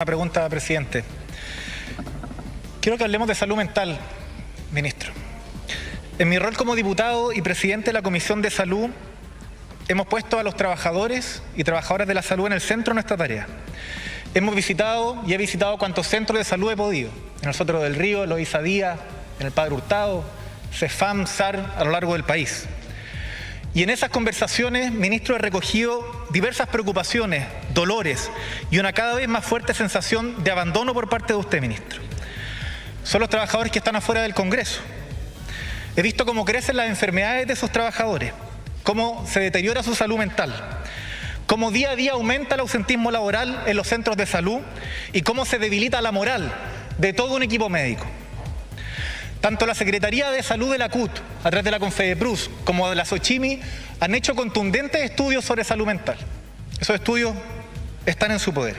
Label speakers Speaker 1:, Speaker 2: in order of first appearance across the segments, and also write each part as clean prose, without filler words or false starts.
Speaker 1: pregunta, presidente. Quiero que hablemos de salud mental, ministro. En mi rol como diputado y presidente de la Comisión de Salud, hemos puesto a los trabajadores y trabajadoras de la salud en el centro de nuestra tarea. Hemos visitado y he visitado cuantos centros de salud he podido. En el Soto del Río, en Loíza Díaz, en el Padre Hurtado, CEFAM, SAR, a lo largo del país. Y en esas conversaciones, ministro, he recogido diversas preocupaciones, dolores y una cada vez más fuerte sensación de abandono por parte de usted, ministro. Son los trabajadores que están afuera del Congreso. He visto cómo crecen las enfermedades de esos trabajadores, cómo se deteriora su salud mental, cómo día a día aumenta el ausentismo laboral en los centros de salud y cómo se debilita la moral de todo un equipo médico. Tanto la Secretaría de Salud de la CUT, a través de la Confedeprus, como de la SOCHIMI, han hecho contundentes estudios sobre salud mental. Esos estudios están en su poder.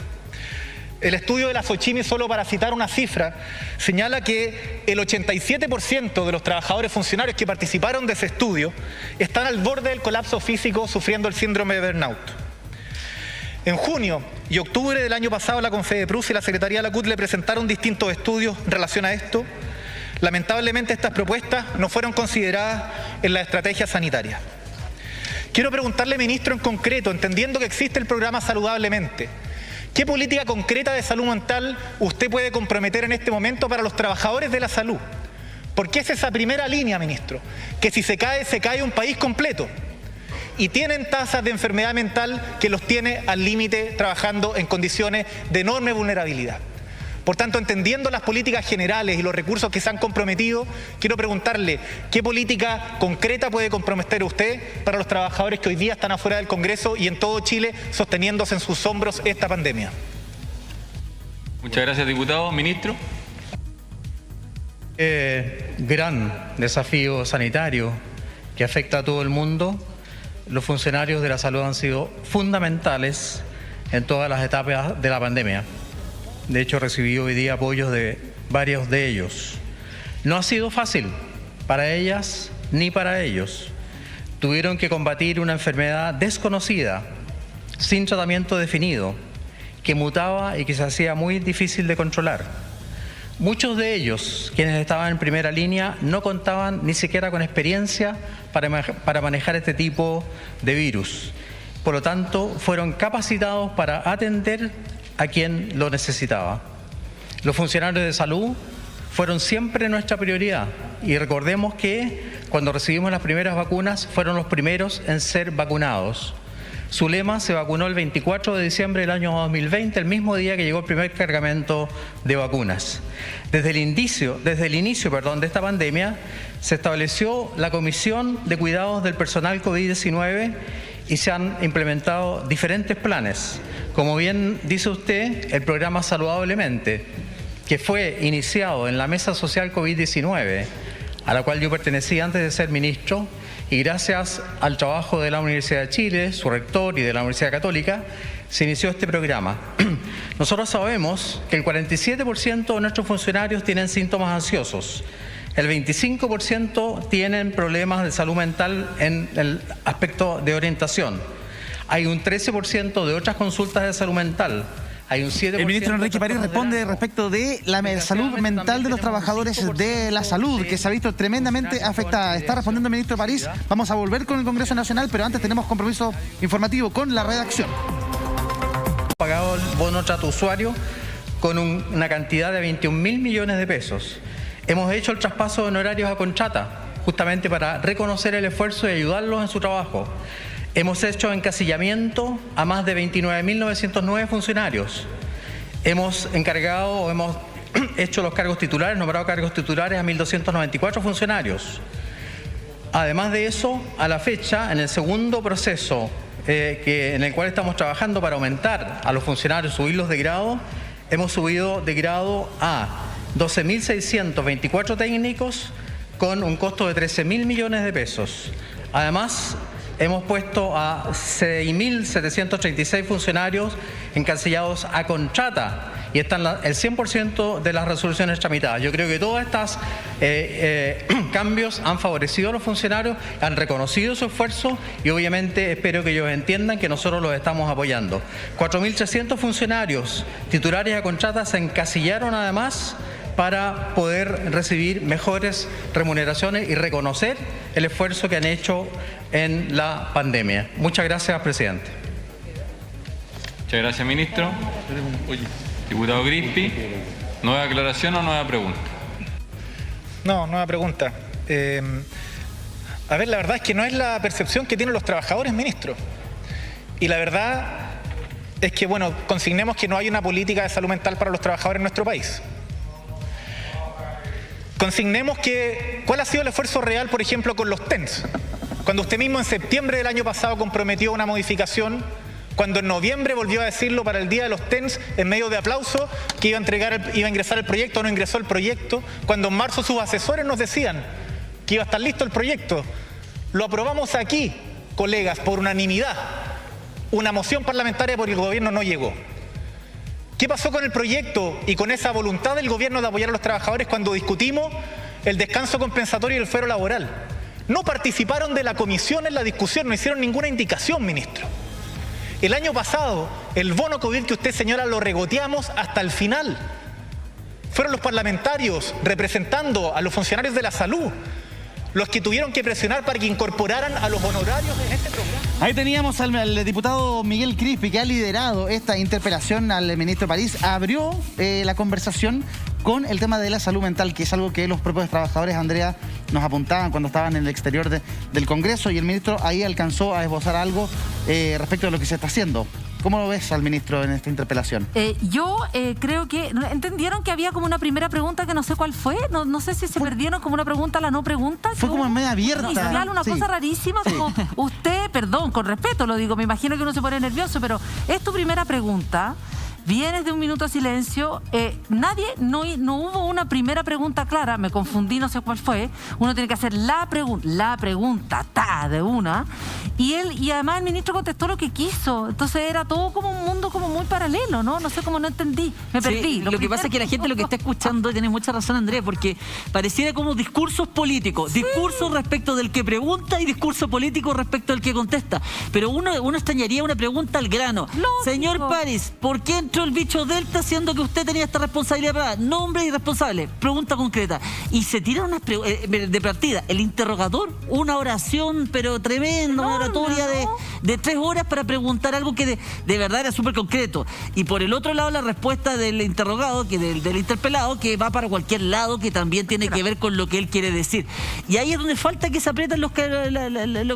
Speaker 1: El estudio de la SOCHIMI, solo para citar una cifra, señala que el 87% de los trabajadores funcionarios que participaron de ese estudio están al borde del colapso físico, sufriendo el síndrome de burnout. En junio y octubre del año pasado, la Confedeprus y la Secretaría de la CUT le presentaron distintos estudios en relación a esto. Lamentablemente, estas propuestas no fueron consideradas en la estrategia sanitaria. Quiero preguntarle, ministro, en concreto, entendiendo que existe el programa Saludablemente, ¿qué política concreta de salud mental usted puede comprometer en este momento para los trabajadores de la salud? Porque es esa primera línea, ministro, que si se cae un país completo. Y tienen tasas de enfermedad mental que los tiene al límite, trabajando en condiciones de enorme vulnerabilidad. Por tanto, entendiendo las políticas generales y los recursos que se han comprometido, quiero preguntarle qué política concreta puede comprometer usted para los trabajadores que hoy día están afuera del Congreso y en todo Chile sosteniéndose en sus hombros esta pandemia.
Speaker 2: Muchas gracias, diputado. Ministro.
Speaker 3: Gran desafío sanitario que afecta a todo el mundo. Los funcionarios de la salud han sido fundamentales en todas las etapas de la pandemia. De hecho, recibí hoy día apoyos de varios de ellos. No ha sido fácil para ellas ni para ellos. Tuvieron que combatir una enfermedad desconocida, sin tratamiento definido, que mutaba y que se hacía muy difícil de controlar. Muchos de ellos, quienes estaban en primera línea, no contaban ni siquiera con experiencia para manejar este tipo de virus. Por lo tanto, fueron capacitados para atender a quien lo necesitaba. Los funcionarios de salud fueron siempre nuestra prioridad y recordemos que cuando recibimos las primeras vacunas fueron los primeros en ser vacunados. Zulema se vacunó el 24 de diciembre del año 2020, el mismo día que llegó el primer cargamento de vacunas. Desde el inicio de esta pandemia se estableció la Comisión de Cuidados del Personal COVID-19 y se han implementado diferentes planes. Como bien dice usted, el programa Saludablemente, que fue iniciado en la Mesa Social COVID-19, a la cual yo pertenecí antes de ser ministro, y gracias al trabajo de la Universidad de Chile, su rector y de la Universidad Católica, se inició este programa. Nosotros sabemos que el 47% de nuestros funcionarios tienen síntomas ansiosos. El 25% tienen problemas de salud mental en el aspecto de orientación. Hay un 13% de otras consultas de salud mental. Hay un 7%.
Speaker 4: El ministro Enrique París responde respecto de la salud mental de los trabajadores de la salud, que se ha visto tremendamente afectada. Está respondiendo el ministro París. Vamos a volver con el Congreso Nacional, pero antes tenemos compromiso informativo con la redacción.
Speaker 3: Pagado el bono trato usuario con una cantidad de 21.000 millones de pesos. Hemos hecho el traspaso de honorarios a contrata, justamente para reconocer el esfuerzo y ayudarlos en su trabajo. Hemos hecho encasillamiento a más de 29.909 funcionarios. Hemos hecho los cargos titulares, nombrado cargos titulares a 1.294 funcionarios. Además de eso, a la fecha, en el segundo proceso en el cual estamos trabajando para aumentar a los funcionarios, subirlos de grado, hemos subido de grado a 12.624 técnicos con un costo de 13.000 millones de pesos. Además, hemos puesto a 6.736 funcionarios encasillados a contrata y están el 100% de las resoluciones tramitadas. Yo creo que todos estos cambios han favorecido a los funcionarios, han reconocido su esfuerzo y obviamente espero que ellos entiendan que nosotros los estamos apoyando. 4.300 funcionarios titulares a contratas se encasillaron además para poder recibir mejores remuneraciones y reconocer el esfuerzo que han hecho en la pandemia. Muchas gracias, presidente.
Speaker 2: Muchas gracias, ministro. Diputado Grispi, ¿nueva aclaración o nueva pregunta?
Speaker 1: No, nueva pregunta. A ver, la verdad es que no es la percepción que tienen los trabajadores, ministro. Y la verdad es que, bueno, consignemos que no hay una política de salud mental para los trabajadores en nuestro país. Consignemos que cuál ha sido el esfuerzo real, por ejemplo, con los TENS. Cuando usted mismo en septiembre del año pasado comprometió una modificación, cuando en noviembre volvió a decirlo para el día de los TENS en medio de aplauso que iba a ingresar el proyecto, no ingresó el proyecto, cuando en marzo sus asesores nos decían que iba a estar listo el proyecto. Lo aprobamos aquí, colegas, por unanimidad. Una moción parlamentaria porque el gobierno no llegó. ¿Qué pasó con el proyecto y con esa voluntad del gobierno de apoyar a los trabajadores cuando discutimos el descanso compensatorio y el fuero laboral? No participaron de la comisión en la discusión, no hicieron ninguna indicación, ministro. El año pasado, el bono COVID que usted señala lo regoteamos hasta el final. Fueron los parlamentarios representando a los funcionarios de la salud los que tuvieron que presionar para que incorporaran a los honorarios en este programa.
Speaker 4: Ahí teníamos al diputado Miguel Crispi, que ha liderado esta interpelación al ministro París. Abrió la conversación con el tema de la salud mental, que es algo que los propios trabajadores, Andrea, nos apuntaban cuando estaban en el exterior del Congreso, y el ministro ahí alcanzó a esbozar algo respecto de lo que se está haciendo. ¿Cómo lo ves al ministro en esta interpelación?
Speaker 5: Yo creo que entendieron que había como una primera pregunta que no sé cuál fue. No sé si se perdieron como una pregunta a la no pregunta.
Speaker 4: Fue como media abierta.
Speaker 5: Inicial, una cosa rarísima, como usted, perdón, con respeto lo digo, me imagino que uno se pone nervioso, pero es tu primera pregunta. Vienes de un minuto de silencio, no hubo una primera pregunta clara, me confundí, no sé cuál fue. Uno tiene que hacer la pregunta, de una. Y además el ministro contestó lo que quiso. Entonces era todo como un mundo como muy paralelo, ¿no? No sé cómo, no entendí, me perdí.
Speaker 6: Lo que pasa es que la gente lo que está escuchando, tiene mucha razón, Andrés, porque pareciera como discursos políticos. Sí. Discurso respecto del que pregunta y discurso político respecto del que contesta. Pero uno extrañaría una pregunta al grano. Lógico. Señor París, ¿por qué entró el bicho Delta siendo que usted tenía esta responsabilidad para nombre y responsable? Pregunta concreta. Y se tira de partida el interrogador, una oración pero tremenda, una oratoria de 3 horas para preguntar algo que de verdad era súper concreto. Y por el otro lado la respuesta del interrogado, que del interpelado, que va para cualquier lado, que también tiene que ver con lo que él quiere decir. Y ahí es donde falta que se aprietan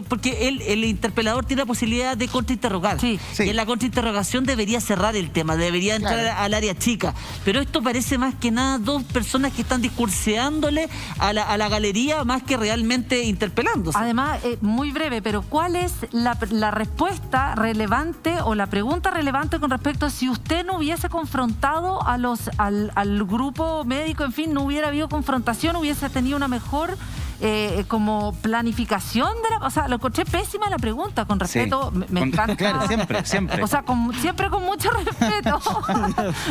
Speaker 6: porque el interpelador tiene la posibilidad de contrainterrogar. Sí. Y en la contrainterrogación debería cerrar el tema, debería entrar al área chica. Pero esto parece más que nada 2 personas que están discurseándole a la galería más que realmente interpelándose.
Speaker 5: Además, muy breve, pero ¿cuál es la respuesta relevante o la pregunta relevante con respecto a si usted no hubiese confrontado al grupo médico, en fin, no hubiera habido confrontación, hubiese tenido una mejor como planificación o sea, lo encontré pésima la pregunta, con respeto, me encanta.
Speaker 4: Claro, siempre.
Speaker 5: O sea, siempre con mucho respeto.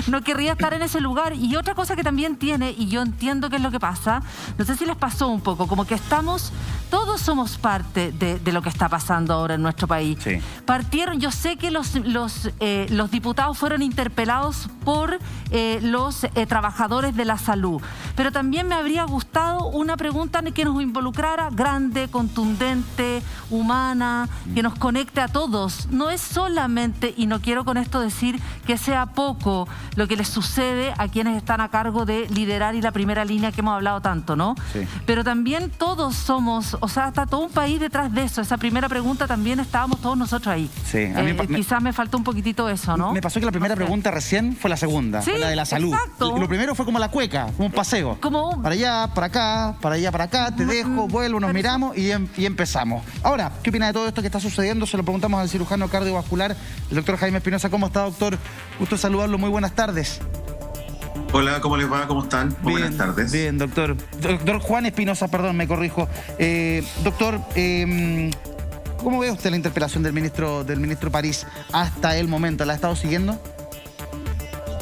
Speaker 5: No querría estar en ese lugar. Y otra cosa que también tiene, y yo entiendo qué es lo que pasa, no sé si les pasó un poco, como que todos somos parte de lo que está pasando ahora en nuestro país. Sí. Partieron, yo sé que los diputados fueron interpelados por los trabajadores de la salud, pero también me habría gustado una pregunta que nos involucrara, grande, contundente, humana, que nos conecte a todos. No es solamente, y no quiero con esto decir que sea poco lo que les sucede a quienes están a cargo de liderar y la primera línea que hemos hablado tanto, ¿no? Sí. Pero también todos somos, o sea, está todo un país detrás de eso. Esa primera pregunta también estábamos todos nosotros ahí. Sí. Quizás me faltó un poquitito eso, ¿no?
Speaker 4: Me pasó que la primera pregunta recién fue la segunda, fue la de la salud. Exacto. Lo primero fue como la cueca, como un paseo. Para allá, para acá, para allá, para acá, te dejo, vuelvo, nos miramos y empezamos. Ahora, ¿qué opina de todo esto que está sucediendo? Se lo preguntamos al cirujano cardiovascular, el doctor Jaime Espinosa. ¿Cómo está, doctor? Gusto saludarlo, muy buenas tardes.
Speaker 7: Hola, ¿cómo les va? ¿Cómo están? Muy buenas tardes.
Speaker 4: Bien, doctor. Doctor Juan Espinosa, perdón, me corrijo. Doctor, ¿cómo ve usted la interpelación del ministro París hasta el momento? ¿La ha estado siguiendo?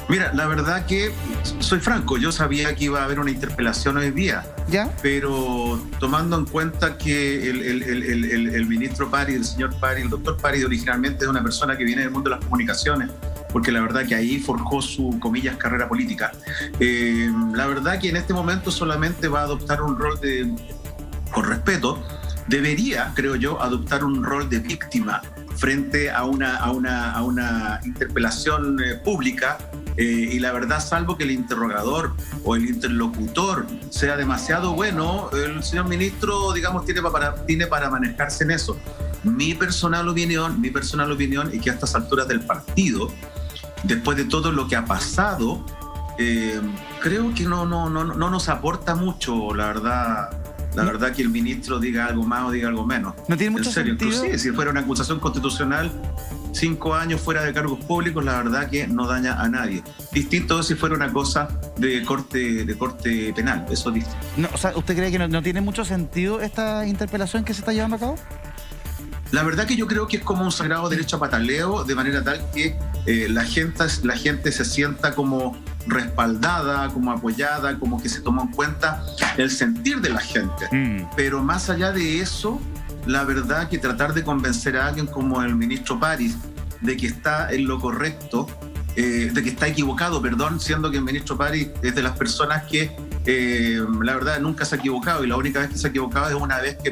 Speaker 7: Mira, la verdad que soy franco, yo sabía que iba a haber una interpelación hoy día,
Speaker 4: ¿Ya?
Speaker 7: pero tomando en cuenta que el ministro París, el señor París, el doctor París originalmente es una persona que viene del mundo de las comunicaciones, porque la verdad que ahí forjó su, comillas, carrera política. La verdad que en este momento solamente va a adoptar un rol de, con respeto, debería, creo yo, adoptar un rol de víctima frente a una interpelación pública. Y la verdad, salvo que el interrogador o el interlocutor sea demasiado bueno, el señor ministro, digamos, tiene para manejarse en eso. Mi personal opinión es que a estas alturas del partido, después de todo lo que ha pasado, creo que no nos aporta mucho, la verdad. La verdad que el ministro diga algo más o diga algo menos.
Speaker 4: ¿No tiene mucho
Speaker 7: en serio,
Speaker 4: sentido?
Speaker 7: Inclusive, si fuera una acusación constitucional, 5 años fuera de cargos públicos, la verdad que no daña a nadie. Distinto si fuera una cosa de corte penal, eso es distinto.
Speaker 4: No, o sea, ¿usted cree que no tiene mucho sentido esta interpelación que se está llevando a cabo?
Speaker 7: La verdad que yo creo que es como un sagrado derecho a pataleo, de manera tal que la gente se sienta como respaldada, como apoyada, como que se tomó en cuenta el sentir de la gente. Pero más allá de eso, la verdad que tratar de convencer a alguien como el ministro París de que está en lo correcto, de que está equivocado, perdón, siendo que el ministro París es de las personas que la verdad nunca se ha equivocado, y la única vez que se ha equivocado es una vez que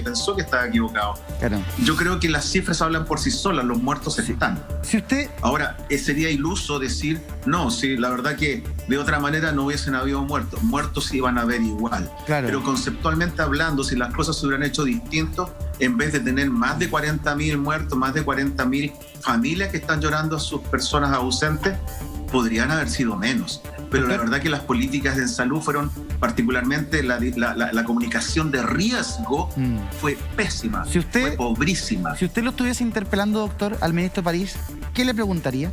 Speaker 7: pensó que estaba equivocado.
Speaker 4: Claro.
Speaker 7: Yo creo que las cifras hablan por sí solas, los muertos están.
Speaker 4: Si usted...
Speaker 7: Ahora, sería iluso decir, no, sí, la verdad que de otra manera no hubiesen habido muertos sí iban a haber igual.
Speaker 4: Claro.
Speaker 7: Pero conceptualmente hablando, si las cosas se hubieran hecho distinto, en vez de tener más de 40.000 muertos, más de 40.000 familias que están llorando a sus personas ausentes, podrían haber sido menos. Pero la verdad que las políticas en salud fueron, particularmente la comunicación de riesgo, fue pésima, fue pobrísima.
Speaker 4: Si usted lo estuviese interpelando, doctor, al ministro París, ¿qué le preguntaría?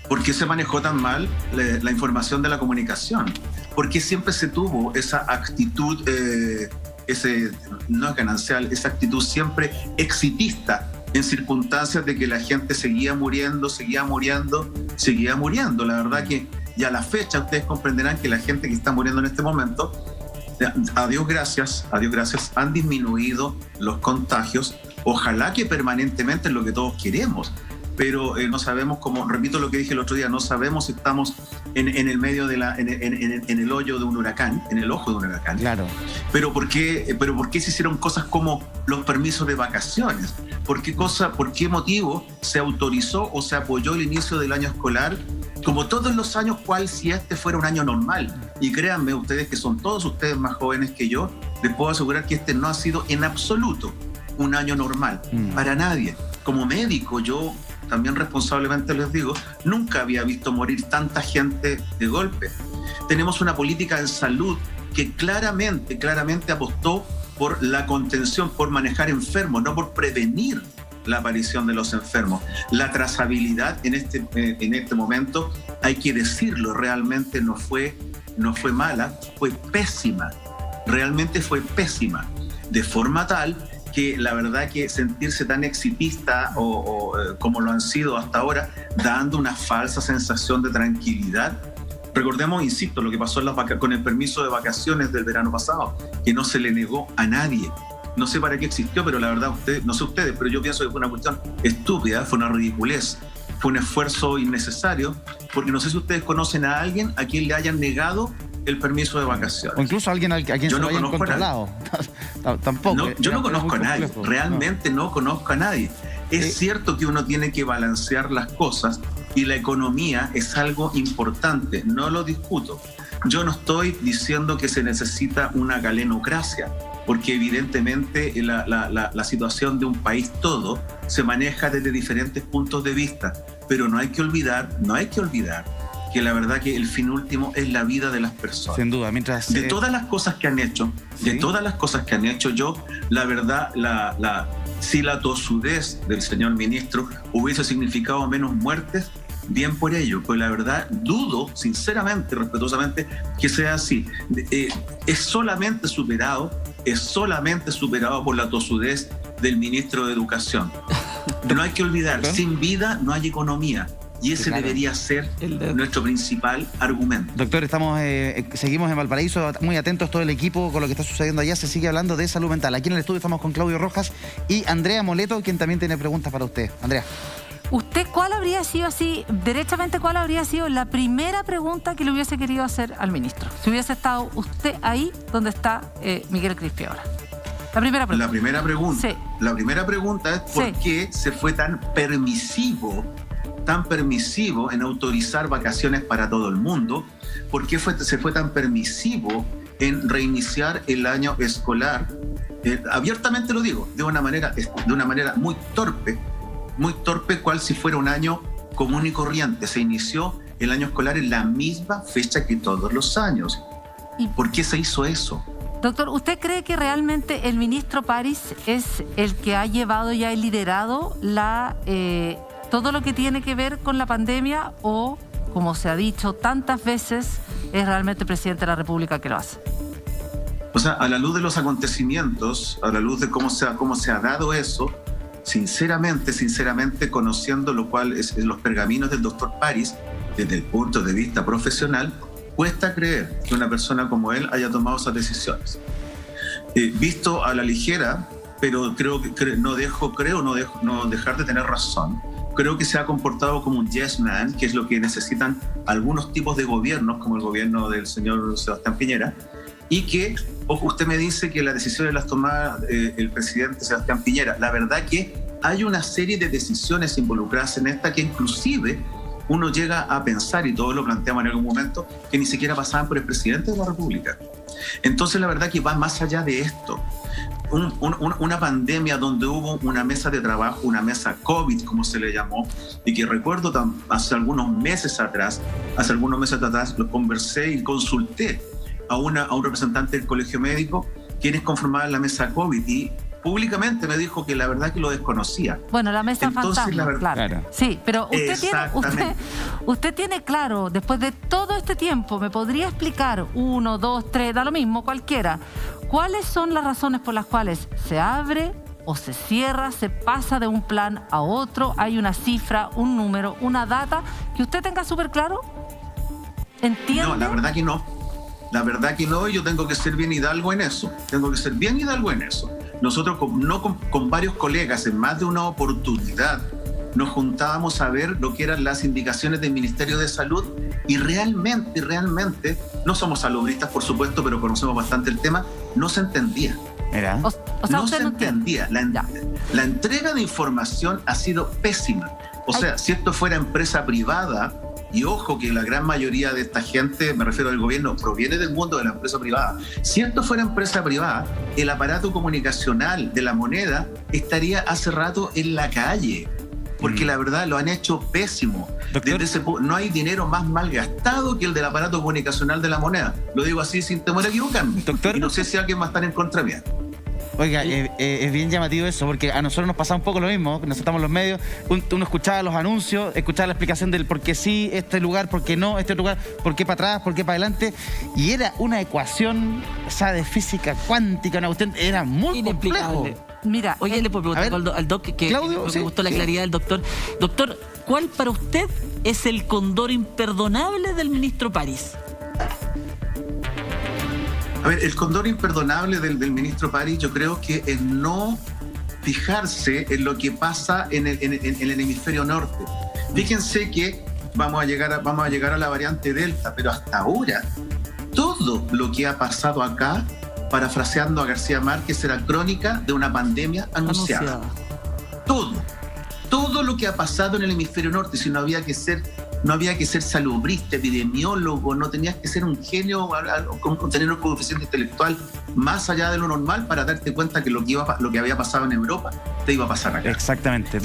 Speaker 7: ¿Por qué se manejó tan mal la información de la comunicación? ¿Por qué siempre se tuvo esa actitud, no es ganancial, esa actitud siempre exitista, en circunstancias de que la gente seguía muriendo? La verdad que ya a la fecha ustedes comprenderán que la gente que está muriendo en este momento, a Dios gracias, han disminuido los contagios. Ojalá que permanentemente es lo que todos queremos, pero no sabemos, como repito lo que dije el otro día, no sabemos si estamos en el medio de en el hoyo de un huracán, en el ojo de un huracán.
Speaker 4: Claro.
Speaker 7: Pero ¿por qué se hicieron cosas como los permisos de vacaciones? ¿Por qué motivo se autorizó o se apoyó el inicio del año escolar como todos los años, cual si este fuera un año normal? Y créanme ustedes, que son todos ustedes más jóvenes que yo, les puedo asegurar que este no ha sido en absoluto un año normal, para nadie. Como médico, yo también responsablemente les digo, nunca había visto morir tanta gente de golpe. Tenemos una política en salud que claramente apostó por la contención, por manejar enfermos, no por prevenir la aparición de los enfermos. La trazabilidad en este momento, hay que decirlo, realmente no fue mala, fue pésima. Realmente fue pésima. De forma tal que la verdad que sentirse tan exitista o como lo han sido hasta ahora, dando una falsa sensación de tranquilidad. Recordemos, insisto, lo que pasó con el permiso de vacaciones del verano pasado, que no se le negó a nadie. No sé para qué existió, pero la verdad, no sé ustedes, pero yo pienso que fue una cuestión estúpida, fue una ridiculez, fue un esfuerzo innecesario, porque no sé si ustedes conocen a alguien a quien le hayan negado el permiso de vacaciones.
Speaker 4: O incluso a alguien a quien se lo hayan controlado. Tampoco.
Speaker 7: Yo no conozco a nadie, realmente no conozco a nadie. Es cierto que uno tiene que balancear las cosas y la economía es algo importante, no lo discuto. Yo no estoy diciendo que se necesita una galenocracia, porque evidentemente la situación de un país todo se maneja desde diferentes puntos de vista, pero no hay que olvidar que la verdad que el fin último es la vida de las personas.
Speaker 4: Sin duda, mientras...
Speaker 7: De todas las cosas que han hecho, yo, la verdad, si la tosudez del señor ministro hubiese significado menos muertes, bien por ello, pues la verdad dudo, sinceramente, respetuosamente, que sea así. Es solamente superado por la tosudez del ministro de Educación. No hay que olvidar, sin vida no hay economía. Y ese
Speaker 4: Claro.
Speaker 7: debería ser nuestro principal argumento.
Speaker 4: Doctor, seguimos en Valparaíso, muy atentos todo el equipo con lo que está sucediendo allá. Se sigue hablando de salud mental. Aquí en el estudio estamos con Claudio Rojas y Andrea Moleto, quien también tiene preguntas para usted. Andrea.
Speaker 5: ¿Usted cuál habría sido así, derechamente cuál habría sido la primera pregunta que le hubiese querido hacer al ministro? Si hubiese estado usted ahí donde está Miguel Crispi ahora. La primera pregunta.
Speaker 7: La primera pregunta.
Speaker 5: Sí.
Speaker 7: La primera pregunta es ¿por qué se fue tan permisivo en autorizar vacaciones para todo el mundo? ¿Por qué se fue tan permisivo en reiniciar el año escolar? Abiertamente lo digo, de una manera muy torpe, cual si fuera un año común y corriente. Se inició el año escolar en la misma fecha que todos los años. ¿Por qué se hizo eso?
Speaker 5: Doctor, ¿usted cree que realmente el ministro París es el que ha llevado y ha liderado todo lo que tiene que ver con la pandemia o, como se ha dicho tantas veces, es realmente el presidente de la República que lo hace?
Speaker 7: O sea, a la luz de los acontecimientos, a la luz de cómo se ha dado eso, sinceramente, conociendo lo cual es los pergaminos del doctor París, desde el punto de vista profesional, cuesta creer que una persona como él haya tomado esas decisiones. Visto a la ligera, pero no dejar de tener razón. Creo que se ha comportado como un yes man, que es lo que necesitan algunos tipos de gobiernos, como el gobierno del señor Sebastián Piñera, y que, ojo, usted me dice que las decisiones las toma el presidente Sebastián Piñera. La verdad que hay una serie de decisiones involucradas en esta que inclusive uno llega a pensar, y todos lo planteamos en algún momento, que ni siquiera pasaban por el presidente de la República. Entonces la verdad que va más allá de esto. Una pandemia donde hubo una mesa de trabajo, una mesa COVID, como se le llamó, y que recuerdo hace algunos meses atrás lo conversé y consulté a un representante del Colegio Médico, quienes conformaban la mesa COVID, y públicamente me dijo que la verdad que lo desconocía.
Speaker 5: Bueno, la mesa fantasma, claro. Sí, pero usted tiene claro, después de todo este tiempo, ¿me podría explicar 1, 2, 3, da lo mismo, cualquiera, cuáles son las razones por las cuales se abre o se cierra, se pasa de un plan a otro? ¿Hay una cifra, un número, una data que usted tenga súper claro? ¿Entiende?
Speaker 7: No, la verdad que no. La verdad que no, y yo tengo que ser bien hidalgo en eso. Nosotros con varios colegas en más de una oportunidad nos juntábamos a ver lo que eran las indicaciones del Ministerio de Salud, y realmente, no somos salubristas, por supuesto, pero conocemos bastante el tema, no se entendía.
Speaker 4: Mira.
Speaker 5: O sea,
Speaker 7: No se entendía. La entrega de información ha sido pésima. O sea, si esto fuera empresa privada, y ojo que la gran mayoría de esta gente, me refiero al gobierno, proviene del mundo de la empresa privada. Si esto fuera empresa privada, el aparato comunicacional de La Moneda estaría hace rato en la calle, porque la verdad lo han hecho pésimo. No hay dinero más mal gastado que el del aparato comunicacional de La Moneda. Lo digo así sin temor a equivocarme.
Speaker 4: Doctor,
Speaker 7: y no sé si alguien va a estar en contra mía.
Speaker 4: Oiga, es bien llamativo eso, porque a nosotros nos pasa un poco lo mismo. Nosotros estamos en los medios, uno escuchaba los anuncios, escuchaba la explicación del por qué sí, este lugar, por qué no, este lugar, por qué para atrás, por qué para adelante, y era una ecuación, o sea, de física cuántica, una cuestión, era muy complejo.
Speaker 5: Mira,
Speaker 6: oye, le puedo preguntar al doc, que
Speaker 4: Claudio,
Speaker 6: me gustó la claridad del doctor. Doctor, ¿cuál para usted es el condoro imperdonable del ministro París?
Speaker 7: A ver, el condoro imperdonable del ministro París, yo creo que es no fijarse en lo que pasa en el hemisferio norte. Fíjense que vamos a llegar a la variante Delta, pero hasta ahora todo lo que ha pasado acá, parafraseando a García Márquez, era crónica de una pandemia anunciada. Todo lo que ha pasado en el hemisferio norte, si no había que ser salubrista, epidemiólogo, no tenías que ser un genio con tener un coeficiente intelectual más allá de lo normal para darte cuenta que lo que había pasado en Europa te iba a pasar acá.
Speaker 4: Exactamente.